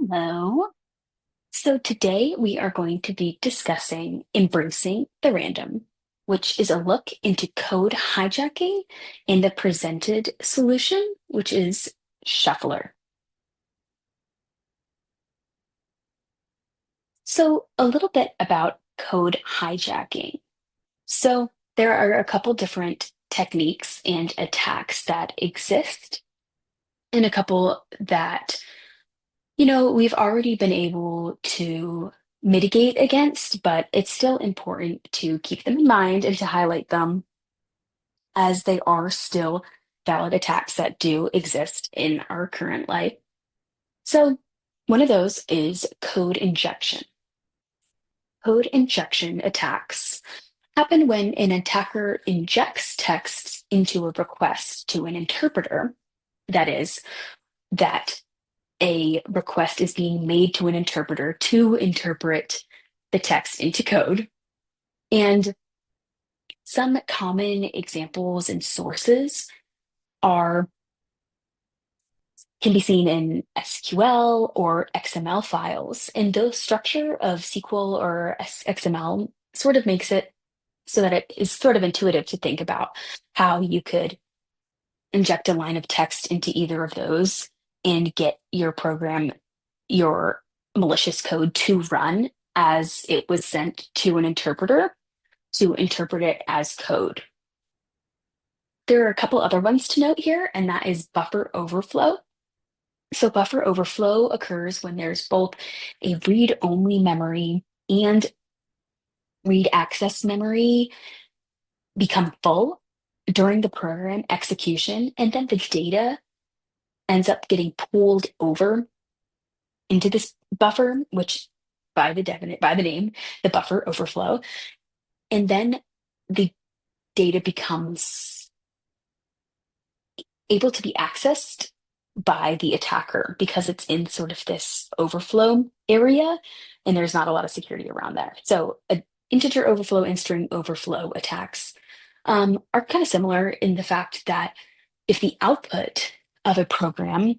Hello. So today we are going to be discussing embracing the random, which is a look into code hijacking and the presented solution, which is Shuffler. So a little bit about code hijacking. So there are a couple different techniques and attacks that exist, and a couple that we've already been able to mitigate against, but it's still important to keep them in mind and to highlight them as they are still valid attacks that do exist in our current life. So, one of those is code injection. Code injection attacks happen when an attacker injects text into a request to an interpreter. That is, that a request is being made to an interpreter to interpret the text into code. And some common examples and sources are can be seen in SQL or XML files. And the structure of SQL or XML sort of makes it so that it is sort of intuitive to think about how you could inject a line of text into either of those and get your program, your malicious code to run as it was sent to an interpreter to interpret it as code. There are a couple other ones to note here, and that is buffer overflow. So, buffer overflow occurs when there's both a read only memory and read access memory become full during the program execution, and then the data ends up getting pulled over into this buffer, which by the name, the buffer overflow, and then the data becomes able to be accessed by the attacker because it's in sort of this overflow area and there's not a lot of security around there. So integer overflow and string overflow attacks are kind of similar in the fact that if the output of a program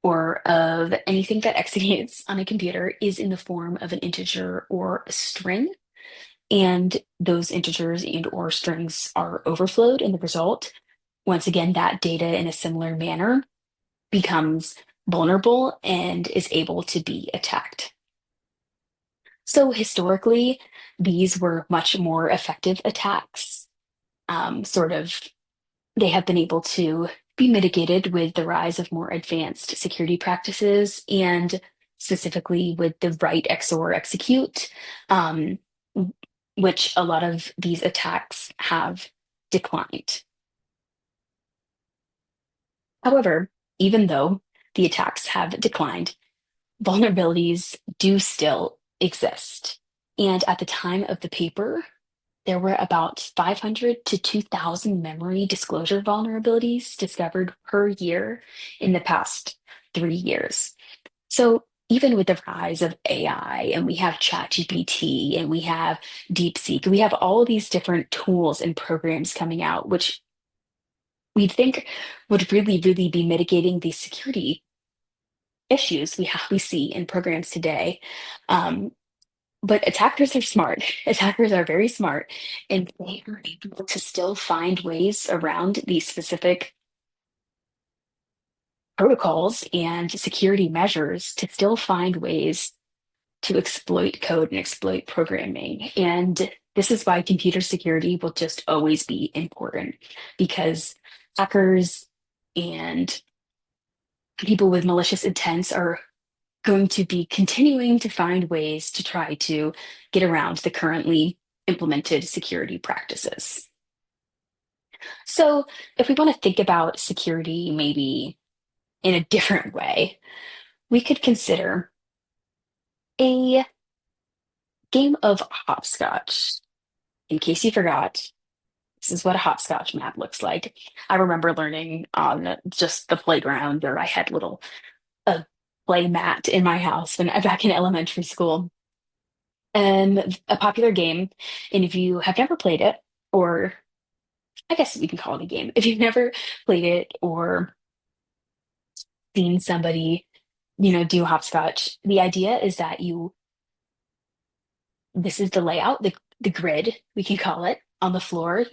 or of anything that executes on a computer is in the form of an integer or a string, and those integers and or strings are overflowed in the result, once again, that data in a similar manner becomes vulnerable and is able to be attacked. So historically, these were much more effective attacks. Sort of, they have been able to be mitigated with the rise of more advanced security practices and specifically with the write XOR execute, um, which a lot of these attacks have declined. However, even though the attacks have declined, vulnerabilities do still exist. And at the time of the paper, there were about 500 to 2,000 memory disclosure vulnerabilities discovered per year in the past 3 years. So even with the rise of AI, and we have ChatGPT, and we have DeepSeek, we have all these different tools and programs coming out, which we'd think would really, really be mitigating these security issues we see in programs today. Um, but attackers are smart. Attackers are very smart, and they are able to still find ways around these specific protocols and security measures to still find ways to exploit code and exploit programming. And this is why computer security will just always be important because hackers and people with malicious intents are going to be continuing to find ways to try to get around the currently implemented security practices. So, if we want to think about security maybe in a different way, we could consider a game of hopscotch. In case you forgot, this is what a hopscotch map looks like. I remember learning on just the playground, or I had little a play mat in my house when back in elementary school. A popular game. And if you have never played it, or I guess we can call it a game, if you've never played it or seen somebody do hopscotch, the idea is that this is the layout, the grid, we can call it, on the floor,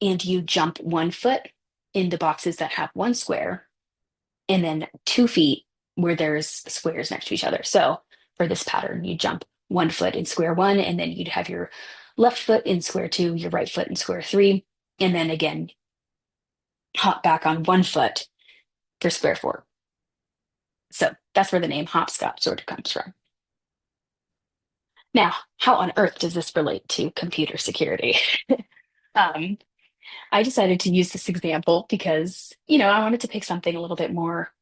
and you jump 1 foot in the boxes that have one square, and then 2 feet where there's squares next to each other. So for this pattern, you jump 1 foot in square one, and then you'd have your left foot in square two, your right foot in square three, and then again, hop back on 1 foot for square four. So that's where the name hopscotch sort of comes from. Now, how on earth does this relate to computer security? Um, I decided to use this example because, I wanted to pick something a little bit more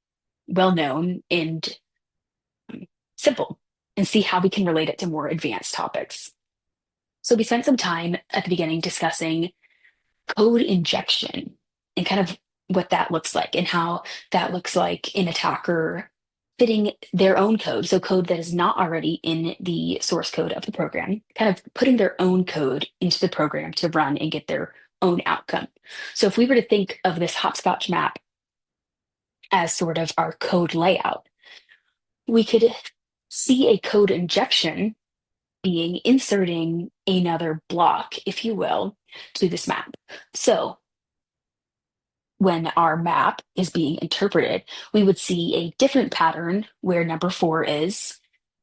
well known and um, simple and see how we can relate it to more advanced topics. So we spent some time at the beginning discussing code injection and kind of what that looks like and how that looks like an attacker fitting their own code. So code that is not already in the source code of the program, kind of putting their own code into the program to run and get their own outcome. So if we were to think of this hopscotch map as sort of our code layout, we could see a code injection being inserting another block, if you will, to this map. So when our map is being interpreted, we would see a different pattern where number four is,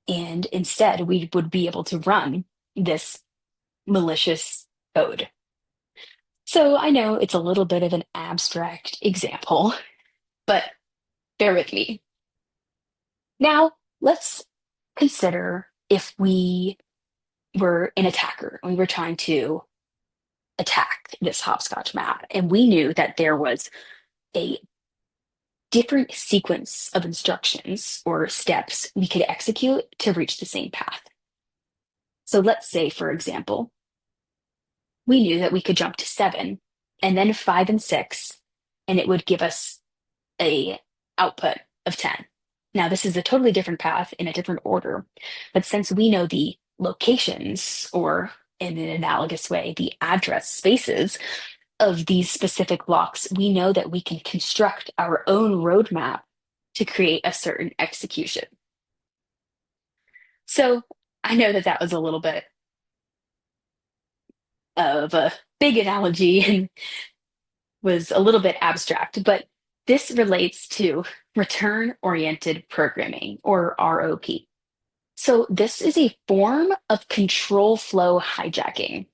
and instead we would be able to run this malicious code. So I know it's a little bit of an abstract example, but bear with me. Now, let's consider if we were an attacker and we were trying to attack this hopscotch map, and we knew that there was a different sequence of instructions or steps we could execute to reach the same path. So let's say, for example, we knew that we could jump to seven and then five and six, and it would give us a output of 10. Now, this is a totally different path in a different order, but since we know the locations, or in an analogous way, the address spaces of these specific blocks, we know that we can construct our own roadmap to create a certain execution. So I know that that was a little bit of a big analogy and was a little bit abstract, but this relates to return oriented programming, or ROP. So this is a form of control flow hijacking.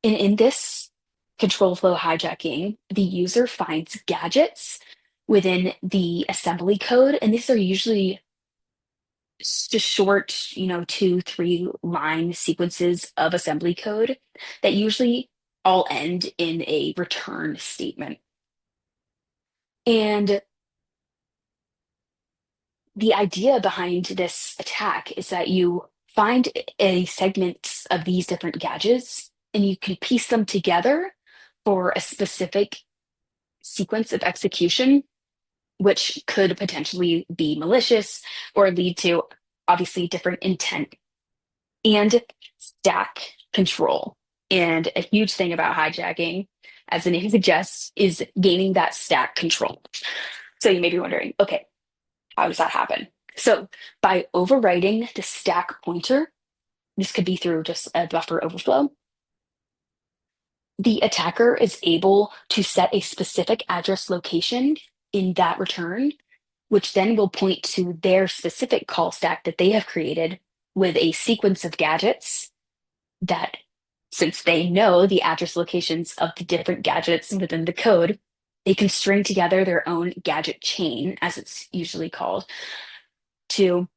And in this control flow hijacking, the user finds gadgets within the assembly code, and these are usually just short, 2, 3 line sequences of assembly code that usually all end in a return statement. And the idea behind this attack is that you find a segment of these different gadgets and you can piece them together for a specific sequence of execution, which could potentially be malicious or lead to obviously different intent and stack control. And a huge thing about hijacking, as the name suggests, is gaining that stack control. So you may be wondering, okay, how does that happen? So by overwriting the stack pointer, this could be through just a buffer overflow, the attacker is able to set a specific address location in that return, which then will point to their specific call stack that they have created with a sequence of gadgets that, since they know the address locations of the different gadgets within the code, they can string together their own gadget chain, as it's usually called, to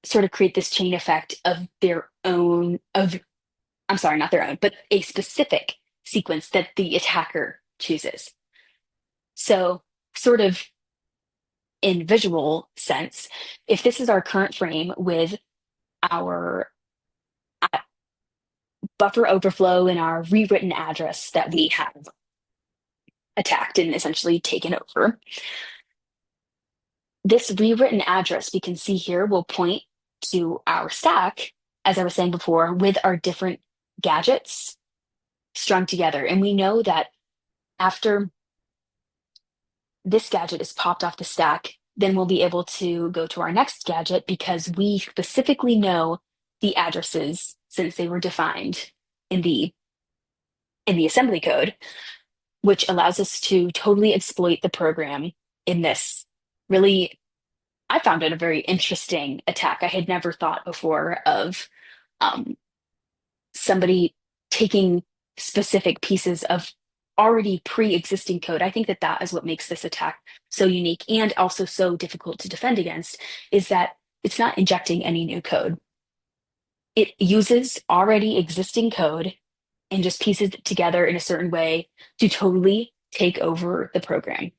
sort of create this chain effect of their own, I'm sorry, not their own, but a specific sequence that the attacker chooses. So, sort of in visual sense, if this is our current frame with our buffer overflow and our rewritten address that we have attacked and essentially taken over, this rewritten address we can see here will point to our stack, as I was saying before, with our different gadgets strung together. And we know that after this gadget is popped off the stack, then we'll be able to go to our next gadget because we specifically know the addresses since they were defined in the assembly code, which allows us to totally exploit the program in this really, I found it a very interesting attack. I had never thought before of um, somebody taking specific pieces of already pre-existing code. I think that that is what makes this attack so unique and also so difficult to defend against, is that it's not injecting any new code. It uses already existing code and just pieces it together in a certain way to totally take over the program.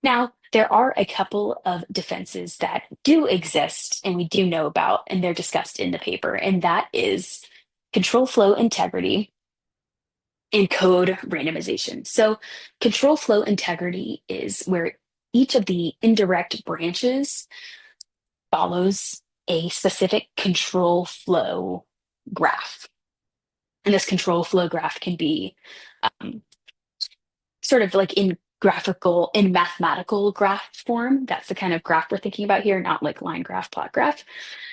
Now, there are a couple of defenses that do exist and we do know about, and they're discussed in the paper, and that is control flow integrity and code randomization. So, control flow integrity is where each of the indirect branches follows a specific control flow graph. And this control flow graph can be um, sort of like in mathematical graph form. That's the kind of graph we're thinking about here, not like line graph, plot graph.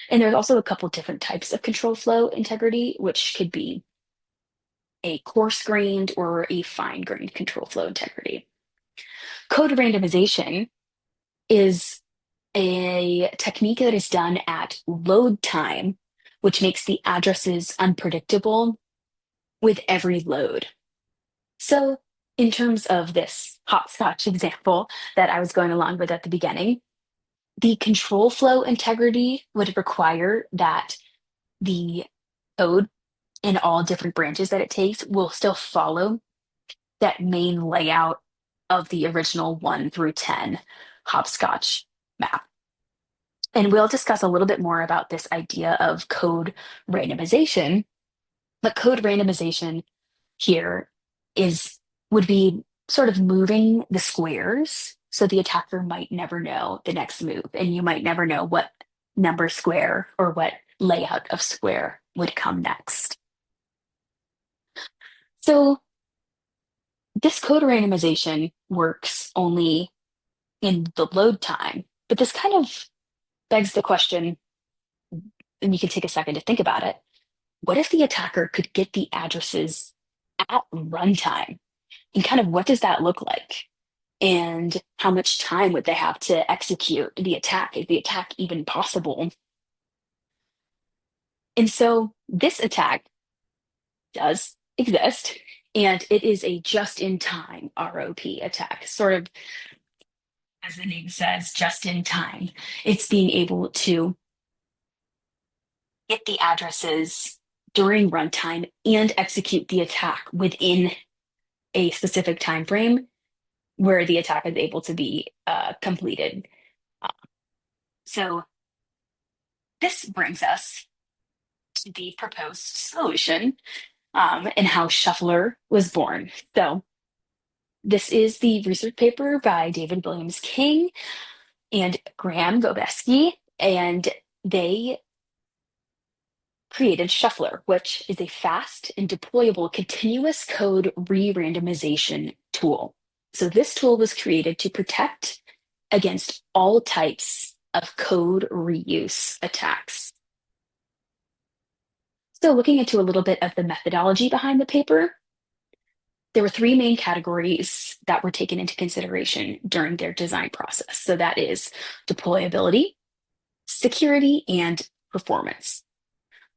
And there's also a couple different types of control flow integrity, which could be a coarse grained or a fine grained control flow integrity. Code randomization is a technique that is done at load time, which makes the addresses unpredictable with every load. So, in terms of this hopscotch example that I was going along with at the beginning, the control flow integrity would require that the code in all different branches that it takes will still follow that main layout of the original 1 through 10 hopscotch map. And we'll discuss a little bit more about this idea of code randomization. But code randomization here is would be sort of moving the squares so the attacker might never know the next move, and you might never know what number square or what layout of square would come next. So this code randomization works only in the load time, but this kind of begs the question, and you can take a second to think about it. What if the attacker could get the addresses at runtime? And kind of what does that look like? And how much time would they have to execute the attack? Is the attack even possible? And so this attack does exist, and it is a just-in-time ROP attack, sort of as the name says, just in time. It's being able to get the addresses during runtime and execute the attack within a specific time frame where the attack is able to be completed. Uh, so this brings us to the proposed solution and how Shuffler was born. So this is the research paper by David Williams King and Graham Gobeski, and they created Shuffler, which is a fast and deployable continuous code re-randomization tool. So this tool was created to protect against all types of code reuse attacks. So looking into a little bit of the methodology behind the paper, there were three main categories that were taken into consideration during their design process. So that is deployability, security, and performance.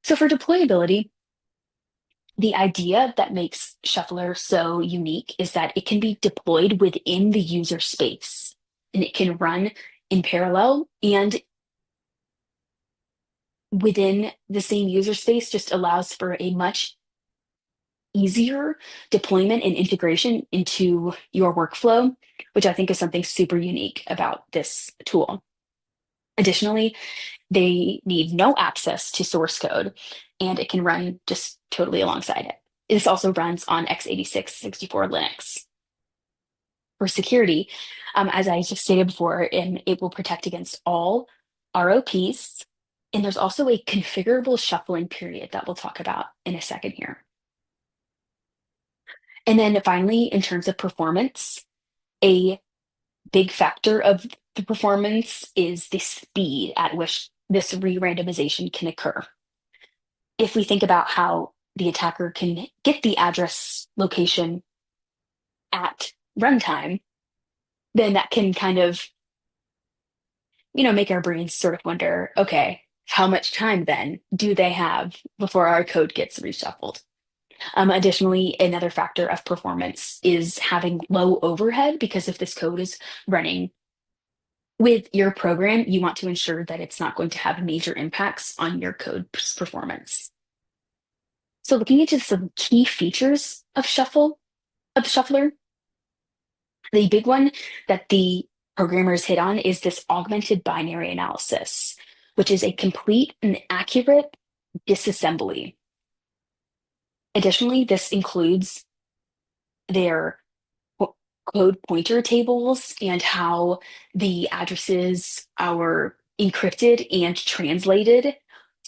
So for deployability, the idea that makes Shuffler so unique is that it can be deployed within the user space and it can run in parallel and within the same user space just allows for a much easier deployment and integration into your workflow, which I think is something super unique about this tool. Additionally, they need no access to source code and it can run just totally alongside it. This also runs on x86 64 Linux. For security, as I just stated before, it will protect against all ROPs. And there's also a configurable shuffling period that we'll talk about in a second here. And then finally, in terms of performance, a big factor of the performance is the speed at which this re-randomization can occur. If we think about how the attacker can get the address location at runtime, then that can kind of, make our brains sort of wonder, okay, how much time then do they have before our code gets reshuffled? Additionally, another factor of performance is having low overhead because if this code is running with your program, you want to ensure that it's not going to have major impacts on your code's performance. So looking into some key features of Shuffler, the big one that the programmers hit on is this augmented binary analysis, which is a complete and accurate disassembly. Additionally, this includes their code pointer tables and how the addresses are encrypted and translated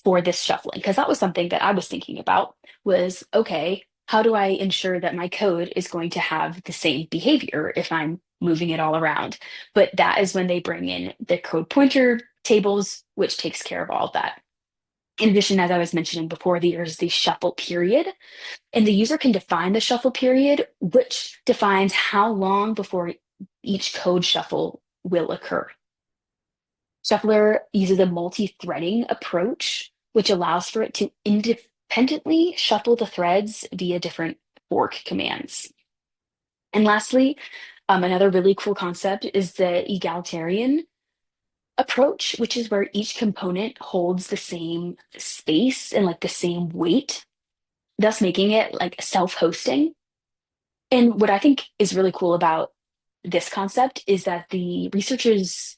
for this shuffling. Because that was something that I was thinking about was, okay, how do I ensure that my code is going to have the same behavior if I'm moving it all around? But that is when they bring in the code pointer tables, which takes care of all of that. In addition, as I was mentioning before, there's the shuffle period, and the user can define the shuffle period, which defines how long before each code shuffle will occur. Shuffler uses a multi-threading approach, which allows for it to independently shuffle the threads via different fork commands. And lastly, another really cool concept is the egalitarian approach, which is where each component holds the same space and like the same weight, thus making it like self-hosting. And what I think is really cool about this concept is that the researchers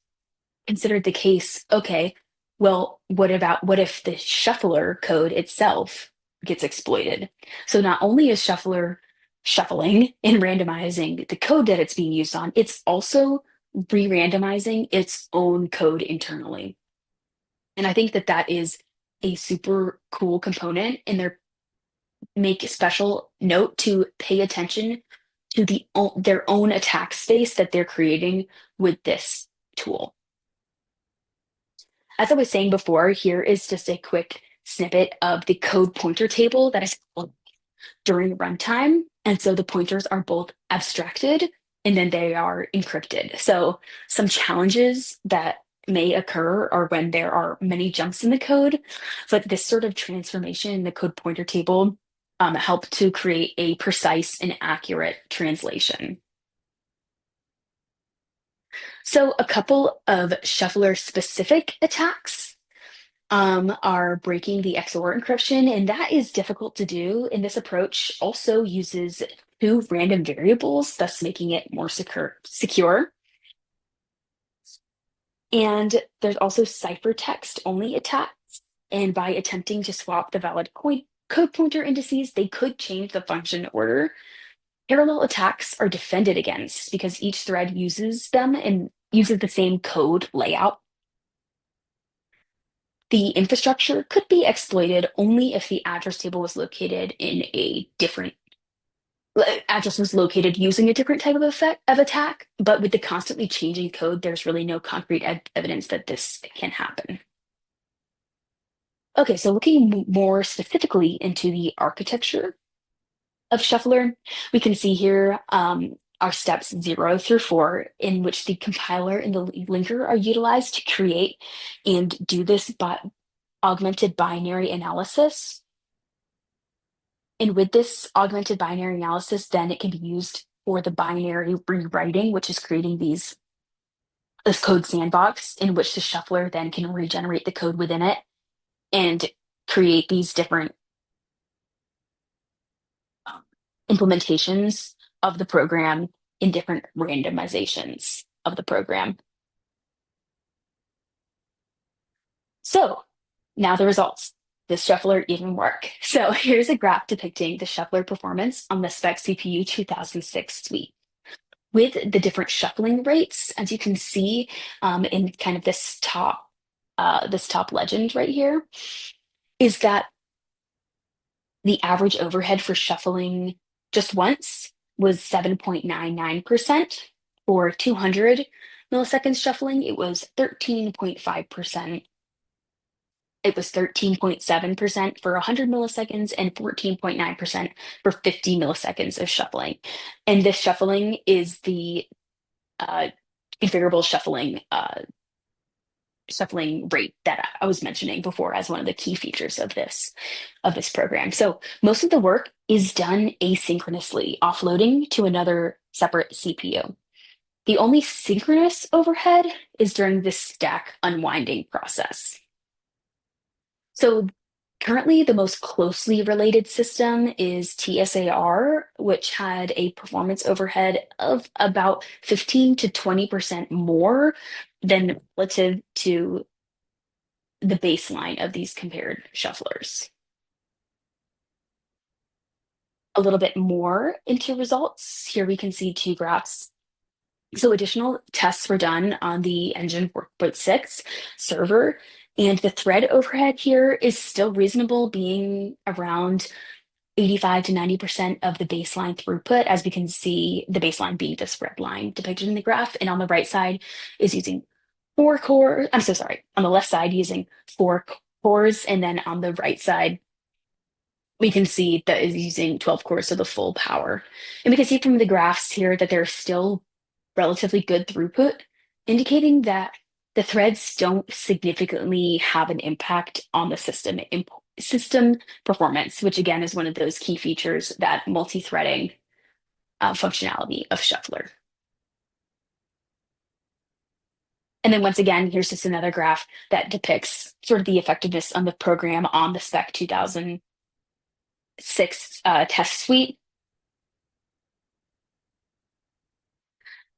considered the case, okay, well, what if the shuffler code itself gets exploited? So not only is shuffler shuffling and randomizing the code that it's being used on, it's also re-randomizing its own code internally. And I think that that is a super cool component, and they're make a special note to pay attention to their own attack space that they're creating with this tool. As I was saying before, here is just a quick snippet of the code pointer table that is called during runtime. And so the pointers are both abstracted and then they are encrypted. So some challenges that may occur are when there are many jumps in the code, but this sort of transformation in the code pointer table help to create a precise and accurate translation. So a couple of shuffler specific attacks are breaking the XOR encryption, and that is difficult to do. And this approach also uses two random variables, thus making it more secure. And there's also ciphertext only attacks. And by attempting to swap the valid code pointer indices, they could change the function order. Parallel attacks are defended against because each thread uses them and uses the same code layout. The infrastructure could be exploited only if the address table was located in a different address was located using a different type of attack, but with the constantly changing code, there's really no concrete evidence that this can happen. Okay, so looking more specifically into the architecture of Shuffler, we can see here our steps 0 through 4, in which the compiler and the linker are utilized to create and do this augmented binary analysis. And with this augmented binary analysis, then it can be used for the binary rewriting, which is creating this code sandbox in which the shuffler then can regenerate the code within it and create these different implementations of the program in different randomizations of the program. So now the results. Does Shuffler even work? So here's a graph depicting the Shuffler performance on the Spec CPU 2006 suite. With the different shuffling rates, as you can see in kind of this top legend right here, is that the average overhead for shuffling just once was 7.99%. For 200 milliseconds shuffling, it was 13.5%. It was 13.7% for 100 milliseconds and 14.9% for 50 milliseconds of shuffling. And this shuffling is the uh, configurable shuffling rate that I was mentioning before as one of the key features of this program. So most of the work is done asynchronously, offloading to another separate CPU. The only synchronous overhead is during this stack unwinding process. So currently, the most closely related system is TSAR, which had a performance overhead of about 15 to 20% more than relative to the baseline of these compared shufflers. A little bit more into results. Here we can see two graphs. So additional tests were done on the Engine 4.6 server, and the thread overhead here is still reasonable, being around 85 to 90% of the baseline throughput, as we can see the baseline being this red line depicted in the graph. And on the right side is using four cores. I'm so sorry. On the left side, using four cores. And then on the right side, we can see that is using 12 cores, so the full power. And we can see from the graphs here that there's still relatively good throughput, indicating that the threads don't significantly have an impact on the system performance, which again is one of those key features that multi-threading functionality of Shuffler. And then once again, here's just another graph that depicts sort of the effectiveness on the program on the Spec 2006 test suite.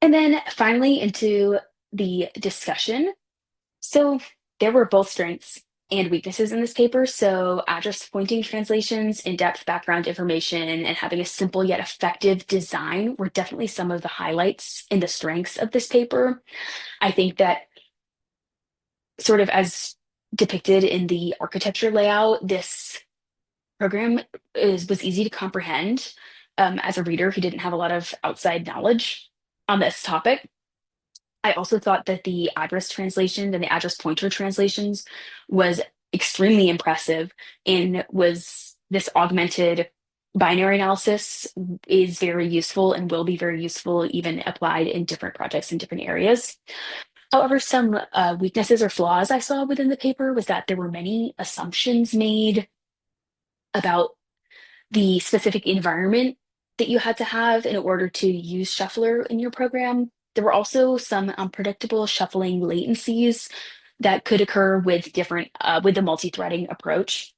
And then finally into the discussion. So there were both strengths and weaknesses in this paper. So address pointing translations, in-depth background information, and having a simple yet effective design were definitely some of the highlights and the strengths of this paper. I think that sort of as depicted in the architecture layout, this program was easy to comprehend as a reader who didn't have a lot of outside knowledge on this topic. I also thought that the address translation and the address pointer translations was extremely impressive and was this augmented binary analysis is very useful and will be very useful even applied in different projects in different areas. However, some weaknesses or flaws I saw within the paper was that there were many assumptions made about the specific environment that you had to have in order to use Shuffler in your program. There were also some unpredictable shuffling latencies that could occur with with the multi-threading approach.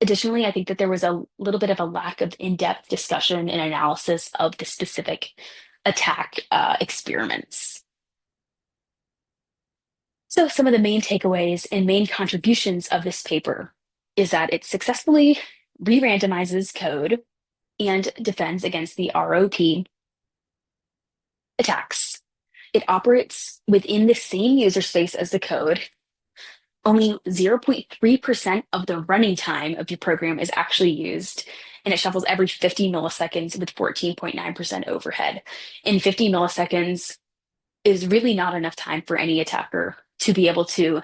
Additionally, I think that there was a little bit of a lack of in-depth discussion and analysis of the specific attack experiments. So some of the main takeaways and main contributions of this paper is that it successfully re-randomizes code and defends against the ROP attacks. It operates within the same user space as the code. Only 0.3% of the running time of your program is actually used, and it shuffles every 50 milliseconds with 14.9% overhead. And 50 milliseconds is really not enough time for any attacker to be able to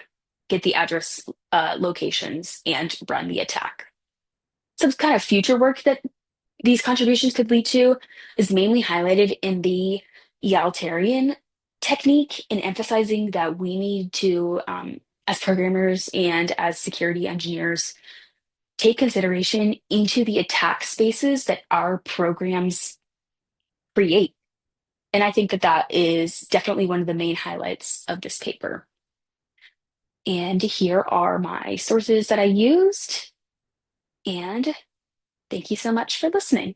get the address locations and run the attack. Some kind of future work that these contributions could lead to is mainly highlighted in the egalitarian technique in emphasizing that we need to, as programmers and as security engineers, take consideration into the attack spaces that our programs create. And I think that that is definitely one of the main highlights of this paper. And here are my sources that I used. And thank you so much for listening.